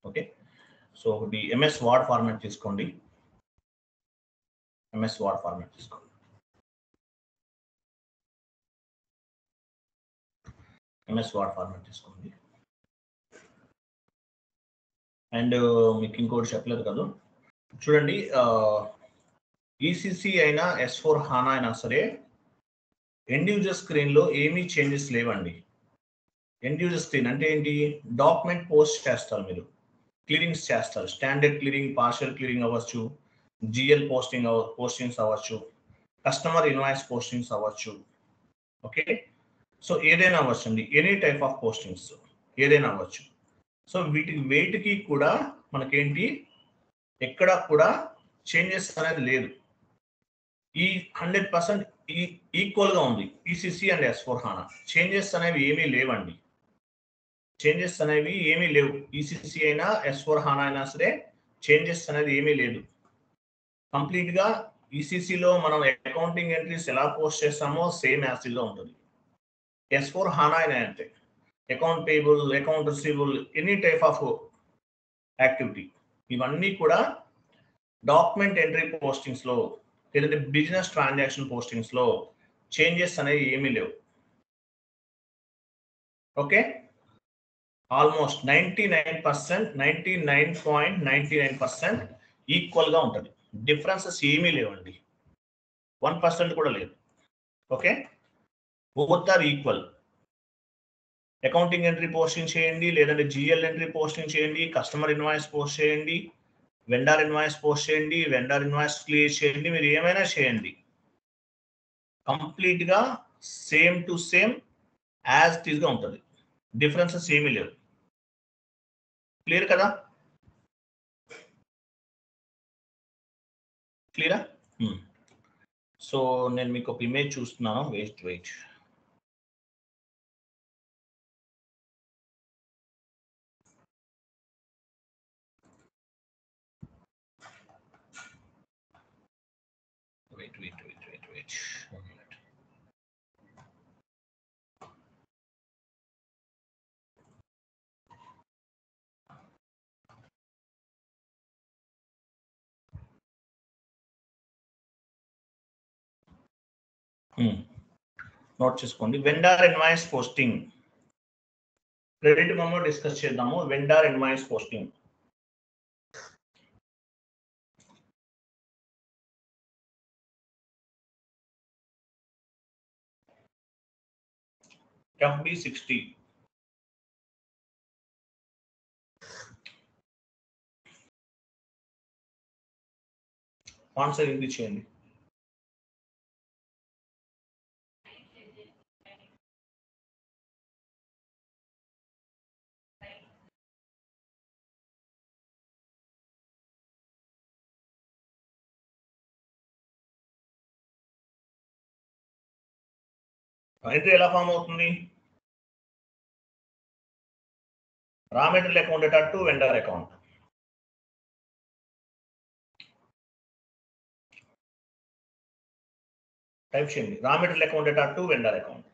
Okay, so ఒకటి MS word format తీసుకోండి. MS word format తీసుకోండి. ఎంఎస్ వర్డ్ ఫార్మాట్ తీసుకోండి. అండ్ మీకు ఇంకోటి చెప్పలేదు కదా, చూడండి, ఈసీసీ అయినా S4 HANA అయినా సరే ఎండ్ యూజర్ స్క్రీన్లో ఏమీ చేంజెస్ లేవండి. ఎండ్ యూజర్ స్క్రీన్ అంటే ఏంటి? డాక్యుమెంట్ పోస్ట్ చేస్తారు, మీరు క్లియరింగ్స్ చేస్తారు. స్టాండర్డ్ క్లియరింగ్, పార్షియల్ క్లియరింగ్ అవ్వచ్చు, జిఎల్ పోస్టింగ్స్ అవ్వచ్చు, కస్టమర్ ఇన్వాయిస్ పోస్టింగ్స్ అవ్వచ్చు. ఓకే, సో ఏదైనా అవ్వచ్చు అండి, ఎనీ టైప్ ఆఫ్ పోస్టింగ్స్ ఏదైనా అవ్వచ్చు. సో వీటికి కూడా మనకేంటి, ఎక్కడ కూడా చేంజెస్ అనేది లేదు. ఈ 100% ఈక్వల్గా ఉంది ECC and S4 HANA. Changes అనేవి ఏమీ లేవండి. చేంజెస్ అనేవి ఏమీ లేవు. ఈసీసీ అయినా S4 HANA అయినా సరే చేంజెస్ అనేది ఏమీ లేదు. కంప్లీట్గా ఈసీసీలో మనం అకౌంటింగ్ ఎంట్రీస్ ఎలా పోస్ట్ చేస్తామో సేమ్ యాసిడ్లో ఉంటుంది. S4 HANA అయినా అంతే, account payable, account receivable, any type of activity, ఇవన్నీ కూడా డాక్యుమెంట్ ఎంట్రీ పోస్టింగ్స్లో లేదంటే బిజినెస్ ట్రాన్సాక్షన్ పోస్టింగ్స్లో చేంజెస్ అనేవి ఏమీ లేవు. ఓకే, ఆల్మోస్ట్ 99.99% ఈక్వల్గా ఉంటుంది. డిఫరెన్సెస్ ఏమీ లేవండి, 1% కూడా లేదు. Okay, both are equal. Accounting entry posting చేయండి, లేదంటే జిఎల్ ఎంట్రీ పోస్టింగ్ చేయండి, కస్టమర్ ఇన్వాయిస్ పోస్ట్ చేయండి, వెండర్ ఇన్వాయిస్ పోస్ట్ చేయండి, వెండర్ ఇన్వాయిస్ క్లియర్ చేయండి, మీరు ఏమైనా చేయండి, కంప్లీట్గా same to same as it ఈస్గా ఉంటుంది. డిఫరెన్సెస్ ఏమీ లేవు. క్లియర్ కదా? క్లియరా? సో నేను మీకు ఒక ఇమేజ్ చూస్తున్నాను. Wait wait wait wait wait wait wait note చేసుకోండి. Vendor invoice posting credit memo discuss చేద్దాము. Vendor invoice posting FB60 font size increase చేయండి. ఎంట్రీ ఎలా ఫామ్ అవుతుంది? Raw material account data to vendor account. Type చేయండి, raw material account data to vendor account.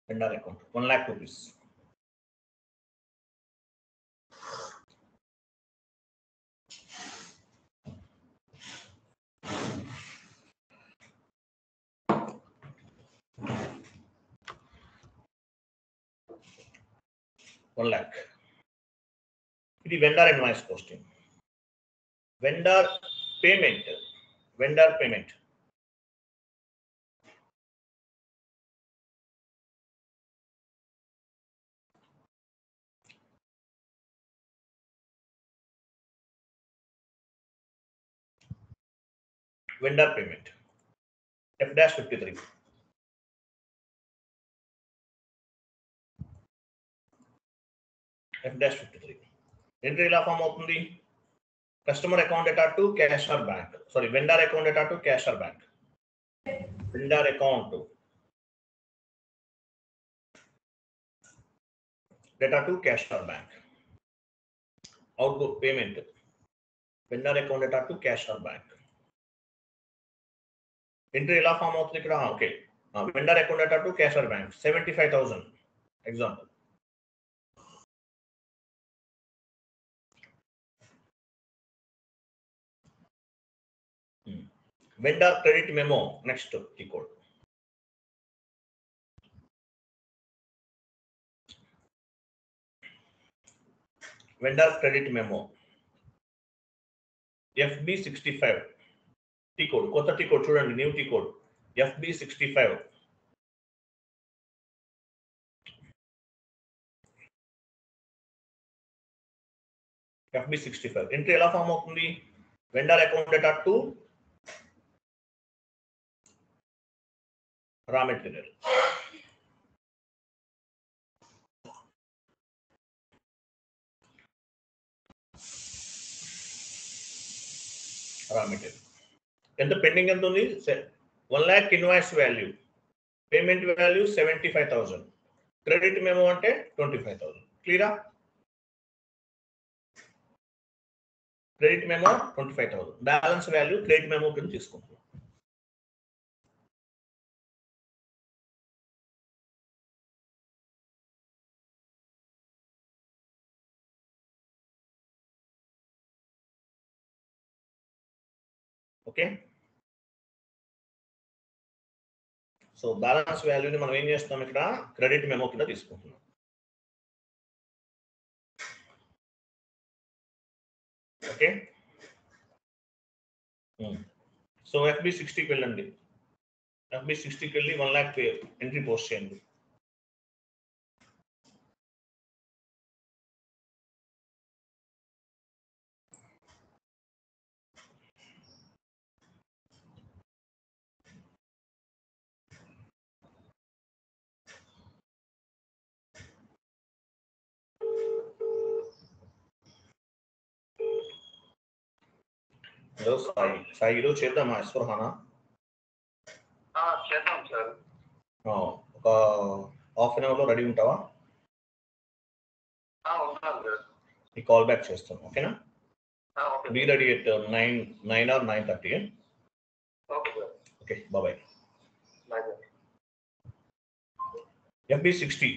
Vendor account 1 lakh rupees. $1 lakh. ఇది vendor invoice posting. Vendor payment, vendor payment vendor payment F-53. F-53 entry ఎలా form అవుతుంది? Customer account data to cashier bank, sorry vendor account data to cashier bank. Vendor account data to cashier bank. Output payment vendor account data to cashier bank. Entry ఎలా form అవుతుంది ఇక్కడ? Okay, vendor account data to Casher Bank 75,000 example. Vendor credit memo, next T code. Vendor credit memo FB65 T code, కొత్త T code చూడండి, new T code FB65. FB65 entry ఎలా form అవుతుంది? Vendor account data to raw material. ఎంత pending ఎంత ఉంది? 1 lakh invoice value, payment value 75,000, credit memo అంటే 25,000. క్లియరా? Credit memo 25,000, balance value credit memo కింద తీసుకుంటాం. ఓకే, సో బ్యాలెన్స్ వాల్యూని మనం ఏం చేస్తాం, ఇక్కడ క్రెడిట్ మెమో కింద తీసుకుంటున్నాం. ఓకే, సో FB60కి వెళ్ళండి. FB60కి వెళ్ళి 1 lakh ఎంట్రీ పోస్ట్ చేయండి. హలో సాయి, సాయి ఈరోజు చేద్దామా S/4HANA? చేద్దాం సార్. ఒక హాఫ్ అన్ అవర్లో రెడీ ఉంటావా? ఉంటాను సార్. ఈ కాల్ బ్యాక్ చేస్తాను, ఓకేనా? Okay. Be ready at 9 or 9:30. Okay sir. Okay, bye. Bye sir. FB60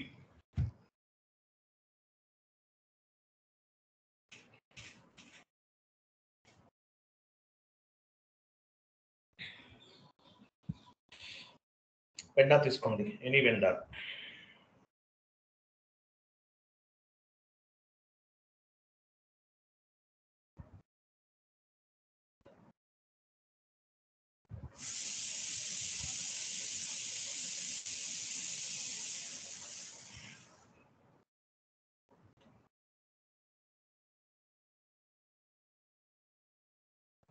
vendor తీసుకోండి, ఎనీ వెండర్.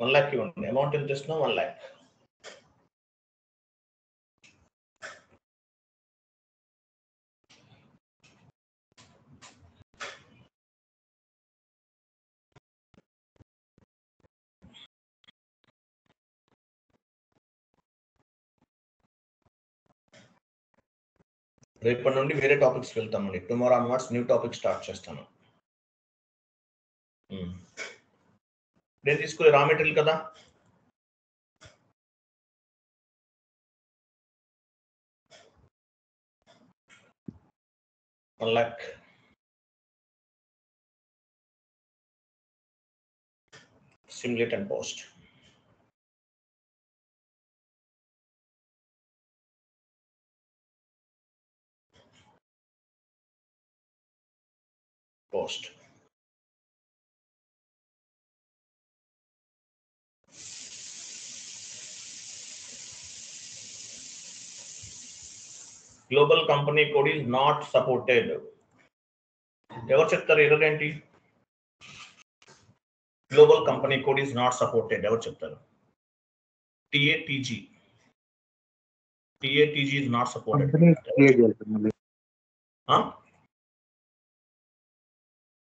$1 lakh ఇవ్వండి. అమౌంట్ ఎంత ఇస్తున్నాం? 1 lakh. రేపటి నుండి వేరే టాపిక్స్ వెళ్తామండి. Tomorrow onwards new topic start చేస్తాను. నేను తీసుకునే రా మెటీరియల్ కదా, $1 lakh. Simulate and post. Post. Global company code is not supported. ఎవరు చెప్తారు ఎర్రర్ ఏంటి? Global company code is not supported. ఎవరు చెప్తారు? TATG is not supported.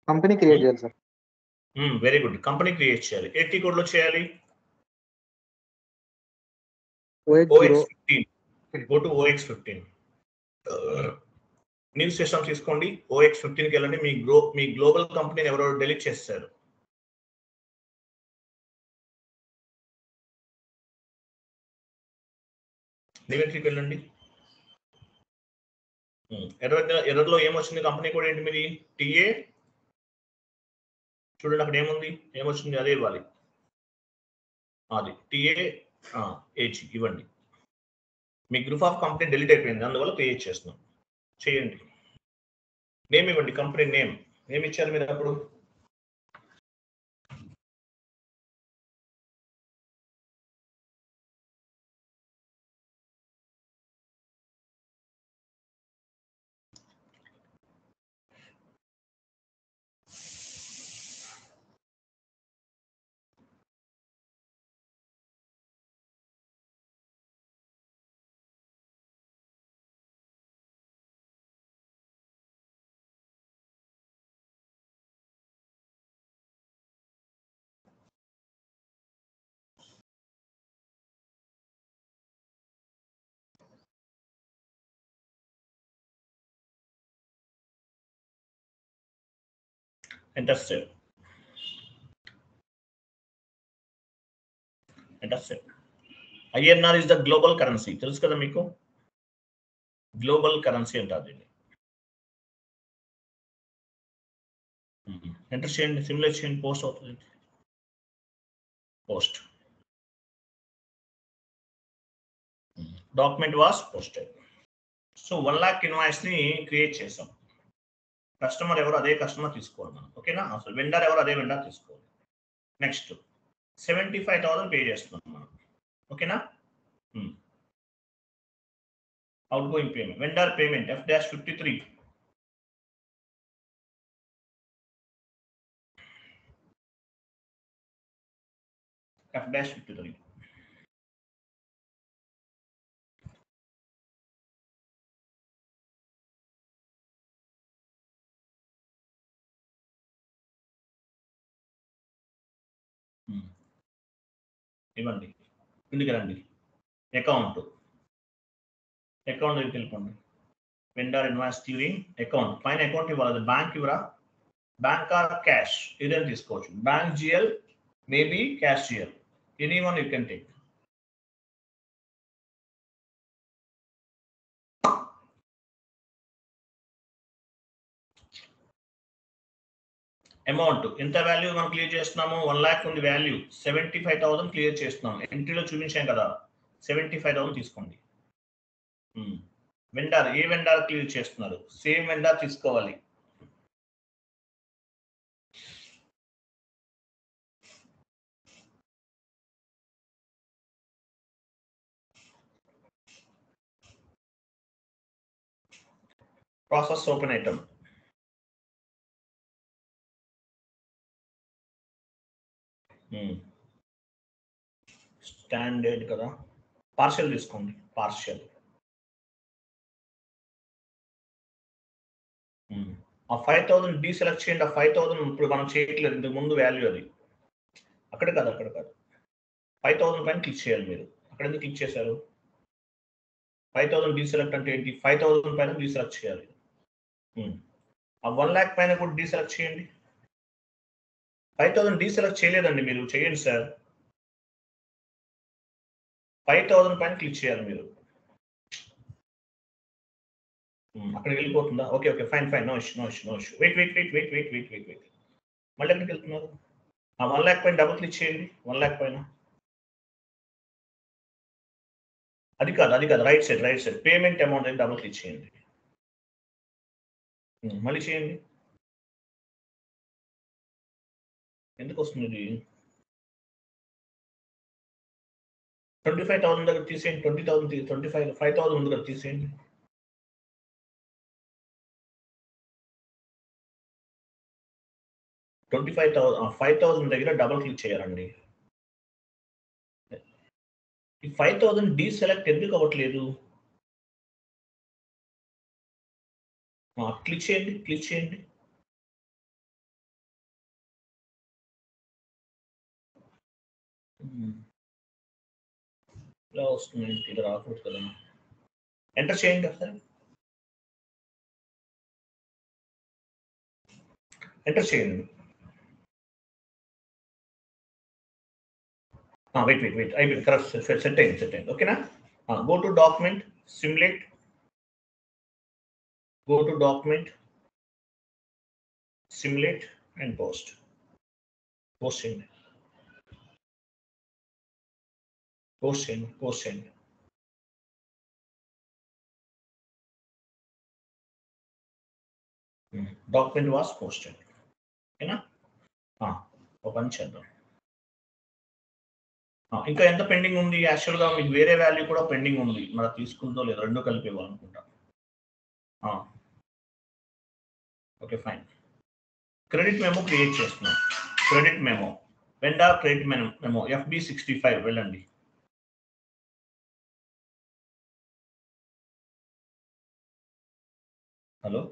Company create చేయాలి sir. Very good, company create చేయాలి. ఏ T code లో చేయాలి? OX15. Go to OX15. New system తీసుకోండి, OX15కి వెళ్ళండి. మీ గ్లోబల్ కంపెనీని ఎవరో డెలీట్ చేస్తారు. న్యూ ఎంట్రీకి వెళ్ళండి. ఎర్రర్లో ఏమొచ్చింది? కంపెనీ కూడా ఏంటి మీది? టీఏ. చూడండి అక్కడ ఏముంది, ఏమొచ్చింది అదే ఇవ్వాలి. అది టీఏ ఏజీ ఇవ్వండి. మీ గ్రూప్ ఆఫ్ కంపెనీ డిలీట్ అయిపోయింది, అందువల్ల క్రియేట్ చేస్తున్నాం. చేయండి. నేమ్ ఇవ్వండి, కంపెనీ నేమ్. ఏమి ఇచ్చారు మీరు అప్పుడు? Enter save. Enter save. INR is the global currency. తెలుసు కదా మీకు, గ్లోబల్ కరెన్సీ అంటారు దీన్ని. ఎంటర్ చేయండి, సిమ్యులేట్ చేయండి, పోస్ట్ అవుతుంది. Post. Document was posted. So 1 lakh invoice ని క్రియేట్ చేసాం. కస్టమర్ ఎవరు అదే కస్టమర్ తీసుకోవాలి మనం, ఓకేనా? అసలు వెండర్ ఎవరు అదే వెండర్ తీసుకోవాలి. నెక్స్ట్ 75,000 పే చేస్తున్నాం మనం, ఓకేనా? Out going payment, vendor payment F-53. F-53. ఇవ్వండి, ఇందుకు రండి. అకౌంట్ దగ్గరికి వెళ్ళిపోండి. వెండర్ ఇన్వాయిస్ క్లియరింగ్ అకౌంట్, పైన అకౌంట్ ఇవ్వాలి. బ్యాంక్ ఇవ్వరా? బ్యాంక్ ఆర్ క్యాష్ ఏదైనా తీసుకోవచ్చు. Bank GL, maybe cash GL, any one you can take. Amount ఎంత వాల్యూ మనం క్లియర్ చేస్తున్నాము? 1 lakh ఉంది వాల్యూ, 75,000 క్లియర్ చేస్తున్నాం. ఎంట్రీలో చూపించాం కదా, 75,000 తీసుకోండి. వెండర్, ఏ వెండర్ క్లియర్ చేస్తున్నారు? సేమ్ వెండర్ తీసుకోవాలి. ప్రాసెస్ ఓపెన్ ఐటమ్, స్టాండర్డ్ కదా, పార్షియల్ తీసుకోండి. పార్షియల్ ఆ 5,000 డీసెలెక్ట్ చేయండి. ఆ 5,000 ఇప్పుడు మనం చేయట్లేదు, ఇంతకు ముందు వాల్యూ అది. అక్కడ కాదు 5,000 పైన క్లిక్ చేయాలి మీరు. అక్కడ ఎందుకు క్లిక్ చేశారు? 5,000 డీసెలెక్ట్ అంటే ఏంటి? 5,000 పైన డీసెలెక్ట్ చేయాలి. ఆ 1 lakh పైన కూడా డీసెలెక్ట్ చేయండి. 5,000 డీసెలెక్ట్ చేయలేదండి మీరు, చేయండి సార్. 5,000 పైన క్లిక్ చేయాలి మీరు. అక్కడికి వెళ్ళిపోతుందా? Okay okay, fine no issue. Wait. మళ్ళీ ఎక్కడికి వెళ్తున్నారు? ఆ 1 lakh పైన డబుల్ క్లిక్ చేయండి. 1 lakh పైన అది కాదు, రైట్ సైడ్ పేమెంట్ అమౌంట్ అని డబుల్ క్లిక్ చేయండి. మళ్ళీ చేయండి. ఎందుకు వస్తుంది ఇది? 25,000 దగ్గర తీసేయండి. 20,000 5,000 ఉంది కదా, తీసేయండి. $25,000 5,000 దగ్గర డబుల్ క్లిక్ చేయాలండి. ఈ 5,000 డీసెలెక్ట్ ఎందుకు అవ్వట్లేదు? క్లిక్ చేయండి. ఇలా వస్తుంది, ఇలా రాకూడదు కదా. ఎంటర్ చేయండి ఒకసారి. ఎంటర్ చేయండి. వెయిట్ అయిపోయింది. కరెక్ట్, సెట్ అయింది. ఓకేనా? Go to document, simulate. go to document, simulate and post. Post in. Post in. Post in. Document was posted. ఓకేనా? ఓపెన్ చేద్దాం. ఇంకా ఎంత పెండింగ్ ఉంది? యాక్చువల్గా మీకు వేరే వాల్యూ కూడా పెండింగ్ ఉంది, మరి తీసుకుందో లేదో రెండు కలిపి ఇవ్వాలనుకుంటా. Okay fine. Credit memo create చేస్తున్నాం. Credit memo, vendor credit memo FB65 వెళ్ళండి. హలో,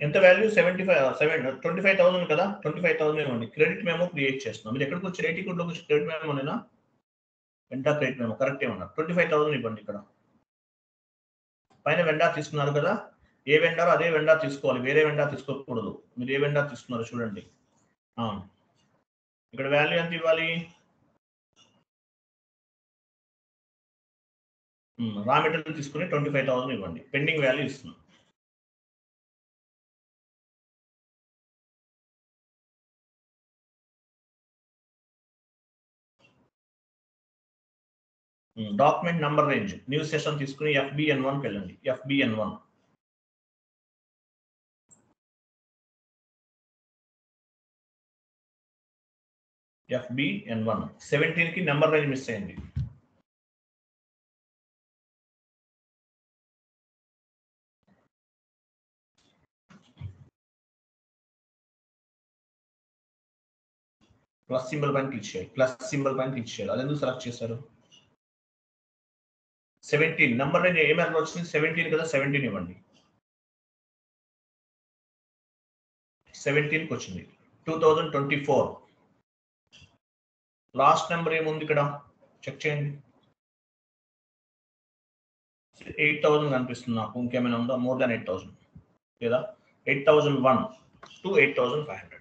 ఎంత వాల్యూ? 25,000 కదా, 25,000 ఇవ్వండి. క్రెడిట్ మెమో క్రియేట్ చేస్తున్నాం. మీరు ఎక్కడికి వచ్చి రేటింగ్ కోడ్లోకి వచ్చి credit మెమోనేనా? Venda credit memo correct ఏమన్నారు. 25,000 ఇవ్వండి. ఇక్కడ పైన వెండా తీసుకున్నారు కదా, ఏ వెండారో అదే వెండా తీసుకోవాలి, వేరే వెండా తీసుకోకూడదు. మీరు ఏ వెండా తీసుకున్నారో చూడండి. ఇక్కడ వాల్యూ ఎంత ఇవ్వాలి? రా మెటీరియల్ తీసుకుని 25,000 ఇవ్వండి. పెండింగ్ వాల్యూ ఇస్తున్నాం. Document number range new session తీసుకుని FBN1 వెళ్ళండి. FBN1 17 కి నెంబర్ రేంజ్ మిస్ అయింది. ప్లస్ సింబల్ పైన క్లిక్ చేయాలి. ప్లస్ సింబల్ పైన క్లిక్ చేయాలి. అది ఎందుకు సెలెక్ట్ చేశారు? 17 నెంబర్ రేంజ్ ఏ ఎర్రర్ వచ్చింది? 17 కదా, 17 ఇవ్వండి. 17కి వచ్చింది. 2024 లాస్ట్ నెంబర్ ఏముంది ఇక్కడ చెక్ చేయండి. 8,000 కనిపిస్తుంది నాకు. ఇంకేమైనా ఉందా? మోర్ దాన్ 8,000 లేదా 8,001 to 8,500.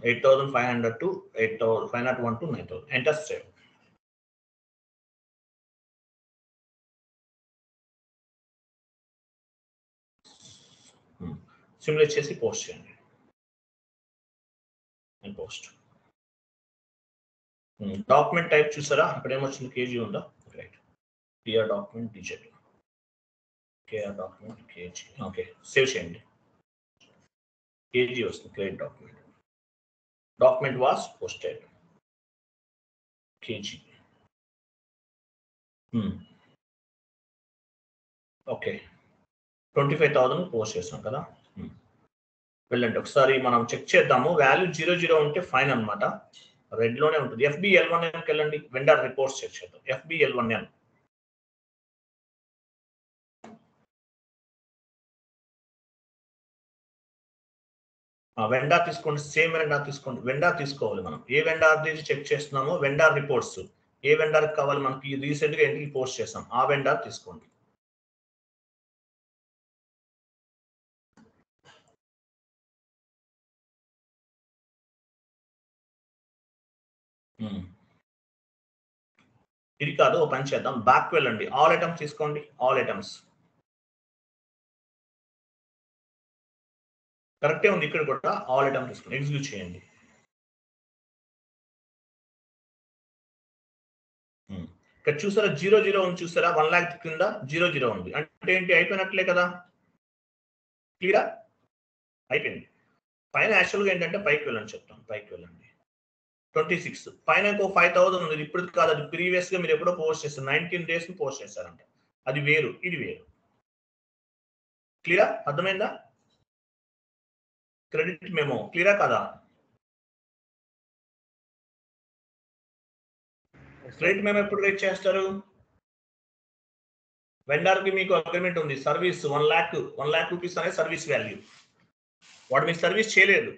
$8,500 to 8,501 to 9,000. Enter save. Simulate చేసి పోస్ట్ చేయండి. And post. డాక్యుమెంట్ టైప్ చూసారా? అక్కడ ఏమొచ్చింది? కేజీ ఉందా? Right. Clear document digital. Clear document KG. Okay, save చేయండి. కేజీ వస్తుంది. Clear document. Document was posted. KG. Okay, 25,000 post చేస్తాం కదా. వెళ్ళండి ఒకసారి మనం చెక్ చేద్దాము. వాల్యూ 00 ఉంటే ఫైన్ అనమాట, రెడ్ లోనే ఉంటుంది. FBL1N వెళ్ళండి. వెండర్ రిపోర్ట్స్ చెక్ చేద్దాం. FBL1N వెండా తీసుకోండి. సేమ్ వెండా తీసుకోండి. వెండా తీసుకోవాలి. మనం ఏ వెండార్ నుంచి చెక్ చేస్తున్నామో వెండార్ రిపోర్ట్స్ ఏ వెండార్ కావాలి మనకి, రీసెంట్ గా ఎంట్రీ పోస్ట్ చేస్తాం, ఆ వెండార్ తీసుకోండి. ఇది కాదు, ఓ పని చేద్దాం. బ్యాక్ వెళ్ళండి. ఆల్ ఐటమ్స్ తీసుకోండి. ఆల్ ఐటమ్స్ కరెక్టే ఉంది. ఇక్కడ కూడా ఆల్ ఐటమ్స్ తీసుకోండి. ఎగ్జిక్యూట్ చేయండి. ఇక్కడ చూసారా 00 ఉంది? చూసారా 1 lakh కింద 00 ఉంది అంటే ఏంటి? అయిపోయినట్లే కదా. క్లియరా? అయిపోయింది. పైన యాక్చువల్గా ఏంటంటే పైకి వెళ్ళండి చెప్తాం. పైకి వెళ్ళండి. 26 పైన ఇంకో 5000 ఉంది. ఇప్పుడు కాదు, అది ప్రీవియస్ గా మీరు ఎప్పుడో పోస్ట్ చేస్తారు, 19 days పోస్ట్ చేస్తారంట. అది వేరు, ఇది వేరు. క్లియరా? అర్థమైందా? క్రెడిట్ మెమో క్లియరా కదా? క్రెడిట్ మెమో ఎప్పుడు రేట్ చేస్తారు? వెండర్ కి మీకు అగ్రిమెంట్ ఉంది, సర్వీస్ 1 lakh రూపీస్ అనే సర్వీస్ వాల్యూ. వాడు మీకు సర్వీస్ చేయలేదు,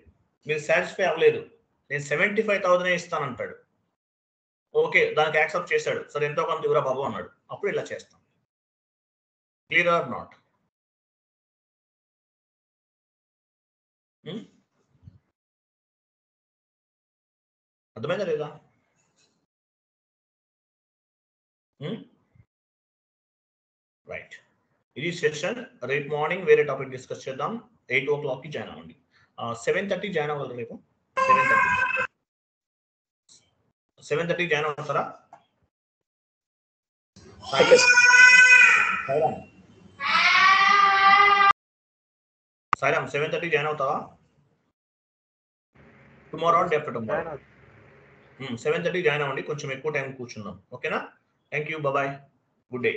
మీరు సాటిస్ఫై అవ్వలేదు, నేను 75,000 ఇస్తానంటాడు. ఓకే, దానికి యాక్సెప్ట్ చేశాడు, సరే ఎంతో కొంత ఇవ్వరా బాబు అన్నాడు. అప్పుడు ఇలా చేస్తాం. Clear or not? అర్థమైందా లేదా? రైట్, ఇది సెషన్. రేపు మార్నింగ్ వేరే టాపిక్ డిస్కస్ చేద్దాం. 8 o'clock కి జాయిన్ అవ్వండి. 7:30 జాయిన్ అవ్వాలి. రేపు 7:30 జాయిన్ అవుతారా? సాయిరామ్ 7:30 జాయిన్ అవుతావా? Tomorrow day after tomorrow 7:30 join అవ్వండి. కొంచెం ఎక్కువ టైం కూర్చుందాం. ఓకేనా? Thank you, bye, good day.